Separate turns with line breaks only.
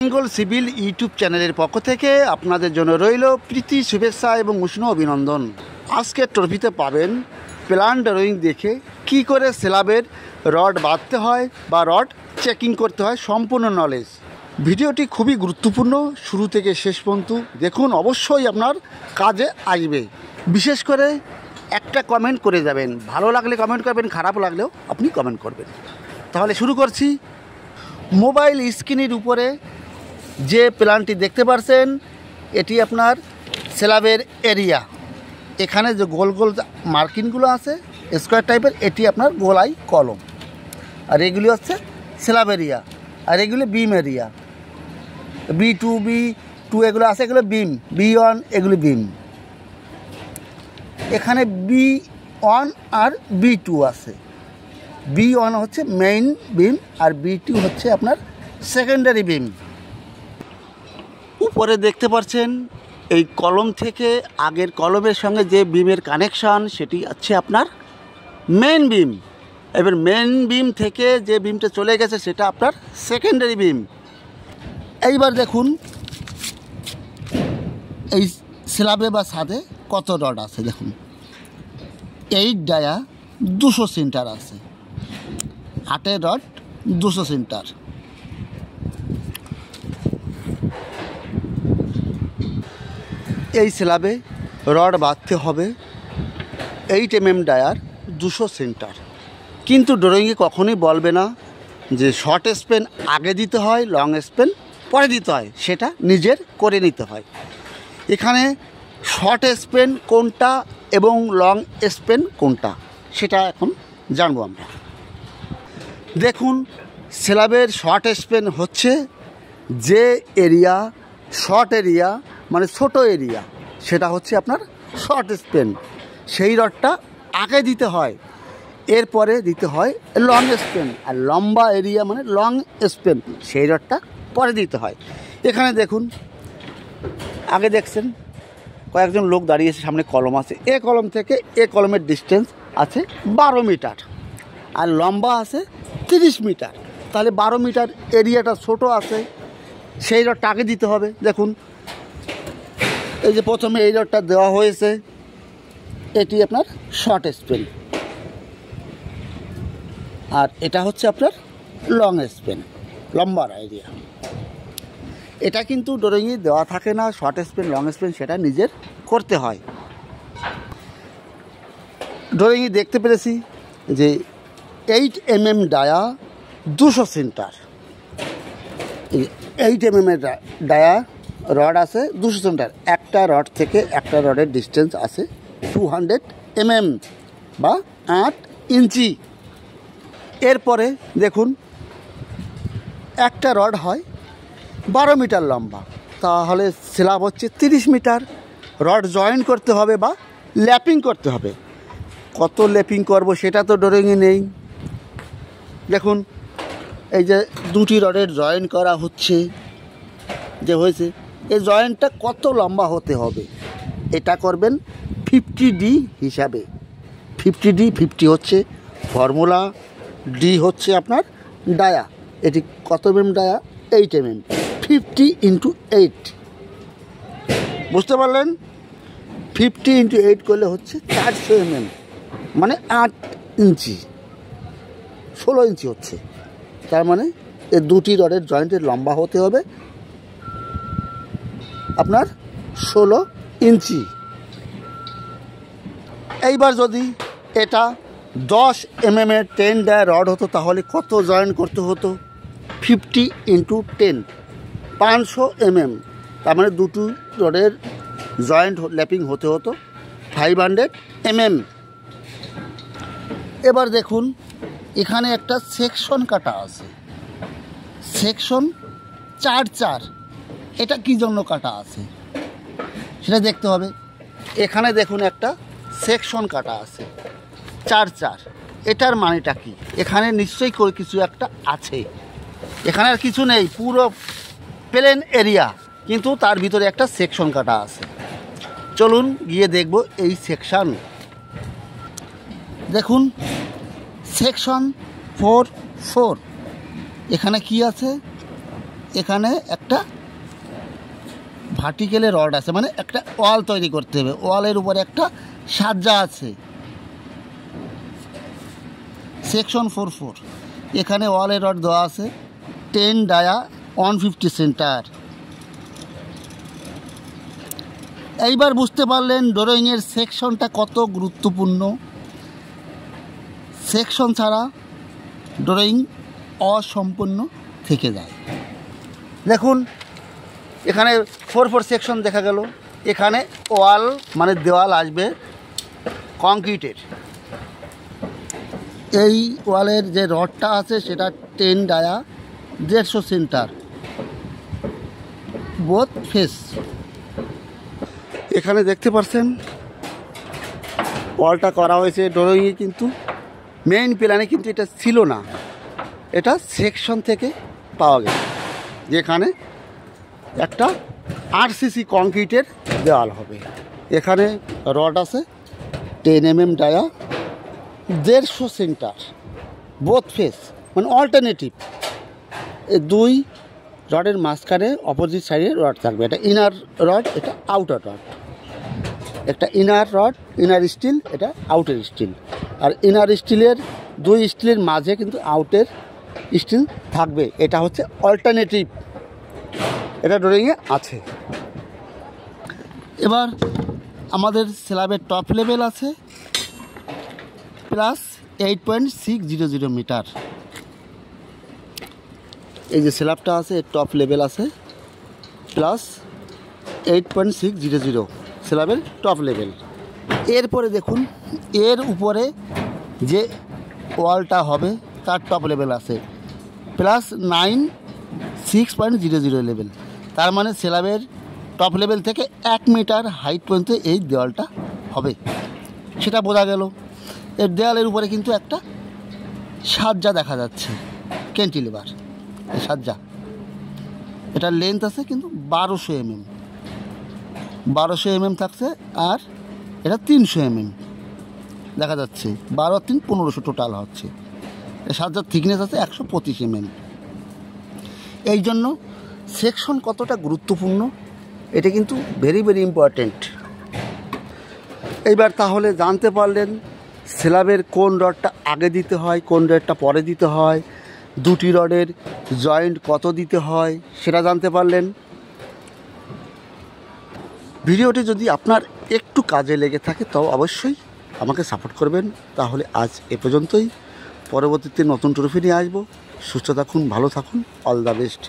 Bengal civil YouTube চ্যানেলের পক্ষ থেকে আপনাদের জন্য রইল প্রীতি শুভেচ্ছা এবং উষ্ণ অভিনন্দন। আজকের ট্রফিতে পাবেন প্ল্যান ড্রয়িং দেখে কি করে স্ল্যাবের রড বাঁধতে হয় বা রড চেকিং করতে হয় সম্পূর্ণ নলেজ। ভিডিওটি খুবই গুরুত্বপূর্ণ, শুরু থেকে শেষ পর্যন্ত দেখুন, অবশ্যই আপনার কাজে আসবে। বিশেষ করে একটা কমেন্ট করে যাবেন, ভালো লাগলে কমেন্ট করবেন, খারাপ লাগলেও আপনি কমেন্ট করবেন। তাহলে শুরু করছি। মোবাইল স্ক্রিনের উপরে যে প্ল্যানটি দেখতে পাচ্ছেন এটি আপনার স্ল্যাবের এরিয়া। এখানে যে গোল গোল মার্কিংগুলো আছে স্কোয়ার টাইপের, এটি আপনার গোলাই কলম, আর এগুলি হচ্ছে স্ল্যাব এরিয়া, আর এগুলি বিম এরিয়া। B2 এগুলো আছে, এগুলো বিম। B1 এগুলি বিম। এখানে B1 আর B2 আছে। B1 হচ্ছে মেইন বিম আর B2 হচ্ছে আপনার সেকেন্ডারি বিম। উপরে দেখতে পাচ্ছেন এই কলম থেকে আগের কলমের সঙ্গে যে বিমের কানেকশান সেটি হচ্ছে আপনার মেইন বিম। এবার মেইন বিম থেকে যে বিমটা চলে গেছে সেটা আপনার সেকেন্ডারি বিম। এইবার দেখুন এই স্ল্যাবে বা ছাদে কত রড আছে দেখুন। 8 ডায়া 200 সেন্টার আছে, 8 রড 200 সেন্টার। এই স্ল্যাবে রড বাঁধতে হবে 8 mm ডায়ার 200 সেন্টার। কিন্তু ড্রয়িংয়ে কখনোই বলবে না যে শর্ট স্পেন আগে দিতে হয়, লং স্পেন পরে দিতে হয়, সেটা নিজের করে নিতে হয়। এখানে শর্ট স্পেন কোনটা এবং লং স্পেন কোনটা সেটা এখন জানবো আমরা। দেখুন, স্ল্যাবের শর্ট স্পেন হচ্ছে যে এরিয়া শর্ট এরিয়া মানে ছোট এরিয়া, সেটা হচ্ছে আপনার শর্ট স্পেন। সেই রডটা আগে দিতে হয়, এরপরে দিতে হয় লং স্পেন। আর লম্বা এরিয়া মানে লং স্পেন, সেই রডটা পরে দিতে হয়। এখানে দেখুন, আগে দেখছেন কয়েকজন লোক দাঁড়িয়েছে, সামনে কলম আছে। এ কলম থেকে এ কলমের ডিস্টেন্স আছে 12 মিটার আর লম্বা আছে 30 মিটার। তাহলে 12 মিটার এরিয়াটা ছোট আছে, সেই রডটা আগে দিতে হবে। দেখুন, এই যে প্রথমে এই রডটা দেওয়া হয়েছে, এটি আপনার শর্ট স্পেন, আর এটা হচ্ছে আপনার লং স্পেন, লম্বা এরিয়া। এটা কিন্তু ড্রয়িংয়ে দেওয়া থাকে না, শর্ট স্পেন লং স্পেন সেটা নিজের করতে হয়। ড্রয়িংয়ে দেখতে পেরেছি যে 8 mm dia 200 centre. 8 mm dia rod আছে 200 সেন্টার। একটা রড থেকে একটা রডের ডিস্টেন্স আছে 200 mm বা 8 ইঞ্চি। এরপরে দেখুন, একটা রড হয় 12 মিটার লম্বা, তাহলে স্ল্যাব হচ্ছে 30 মিটার। রড জয়েন করতে হবে বা ল্যাপিং করতে হবে। কত ল্যাপিং করব সেটা তো ড্রয়িংয়ে নেই। দেখুন, এই যে দুটি রডের জয়েন করা হচ্ছে, যে হয়েছে, এই জয়েন্টটা কত লম্বা হতে হবে এটা করবেন 50D হিসাবে। 50D, 50 হচ্ছে ফর্মুলা, ডি হচ্ছে আপনার ডায়া। এটি কত mm ডায়া? 8 mm। 50 × 8 বুঝতে পারলেন? 50 × 8 করলে হচ্ছে 400 mm মানে 8 ইঞ্চি, 16 ইঞ্চি হচ্ছে। তার মানে এই দুটি রডের জয়েন্টের লম্বা হতে হবে আপনার 16 ইঞ্চি। এইবার যদি এটা 10 mm 10 ডায়া রড হতো তাহলে কত জয়েন করতে হতো? 50 × 10 500 mm। তার মানে দুটো রডের জয়েন্ট ল্যাপিং হতে হতো 500 mm। এবার দেখুন, এখানে একটা সেকশন কাটা আছে, সেকশন 4-4। এটা কি জন্য কাটা আছে সেটা দেখতে হবে। এখানে দেখুন একটা সেকশন কাটা আছে 4-4। এটার মানেটা কি? এখানে নিশ্চয়ই করে কিছু একটা আছে। এখানে আর কিছু নেই, পুরো প্লেন এরিয়া, কিন্তু তার ভিতরে একটা সেকশন কাটা আছে। চলুন গিয়ে দেখব এই সেকশন। দেখুন, সেকশন 4-4 এখানে কি আছে? এখানে একটা ভার্টিক্যালে রড আছে, মানে একটা ওয়াল তৈরি করতে হবে। ওয়ালের উপরে একটা সাজ্জা আছে, সেকশন 4 এখানে ওয়ালের রড দেওয়া আছে 10 ডায়া 150 সেন্টার। এইবার বুঝতে পারলেন ড্রয়িংয়ের সেকশনটা কত গুরুত্বপূর্ণ। সেকশন ছাড়া ড্রয়িং অসম্পূর্ণ থেকে যায়। দেখুন এখানে 4 সেকশন দেখা গেল। এখানে ওয়াল মানে দেওয়াল আসবে কংক্রিটের। এই ওয়ালের যে রডটা আছে সেটা 10 ডায়া 150 সেন্টার বোথ ফেস। এখানে দেখতে পাচ্ছেন ওয়ালটা করা হয়েছে ড্রয়িংয়ে, কিন্তু মেইন প্ল্যানে কিন্তু এটা ছিল না, এটা সেকশন থেকে পাওয়া গেছে। যেখানে একটা আরসিসি কংক্রিটের দেওয়াল হবে। এখানে রড আছে 10 mm dia 150 centre both face, মানে অল্টারনেটিভ। এই দুই রডের মাঝখানে অপোজিট সাইডে রড থাকবে। এটা ইনার রড, এটা আউটার রড। একটা ইনার রড ইনার স্টিল, এটা আউটার স্টিল। আর ইনার স্টিলের দুই স্টিলের মাঝে কিন্তু আউটের স্টিল থাকবে। এটা হচ্ছে অল্টারনেটিভ, এটা ড্রয়িংয়ে আছে। এবার আমাদের স্ল্যাবের টপ লেভেল আছে প্লাস 8.600 মিটার। এই যে স্ল্যাবটা আছে এর টপ লেভেল আছে প্লাস 8.600 স্ল্যাবের টপ লেভেল। এরপরে দেখুন এর উপরে যে ওয়ালটা হবে তার টপ লেভেল আছে প্লাস 6.00 লেভেল। তার মানে স্ল্যাবের টপ লেভেল থেকে 1 মিটার হাইট পর্যন্ত এই দেওয়ালটা হবে, সেটা বোঝা গেল। এর দেওয়ালের উপরে কিন্তু একটা সাজ্জা দেখা যাচ্ছে, ক্যান্টিলিভার সাজ্জা। এটার লেন্থ আছে কিন্তু 1200 mm, 1200 mm থাকছে। আর এটা 300 mm দেখা যাচ্ছে, 12 আর 3 1500 টোটাল হচ্ছে। সাজ্জার থিকনেস আছে 125 mm। এই জন্য সেকশন কতটা গুরুত্বপূর্ণ এটা কিন্তু ভেরি ভেরি ইম্পর্টেন্ট। এইবার তাহলে জানতে পারলেন স্ল্যাবের কোন রডটা আগে দিতে হয়, কোন রডটা পরে দিতে হয়, দুটি রডের জয়েন্ট কত দিতে হয় সেটা জানতে পারলেন। ভিডিওটি যদি আপনার একটু কাজে লেগে থাকে তো অবশ্যই আমাকে সাপোর্ট করবেন। তাহলে আজ এ পর্যন্তই, পরবর্তীতে নতুন ট্রফি নিয়ে আসবো। সুস্থ থাকুন, ভালো থাকুন, অল দ্য বেস্ট।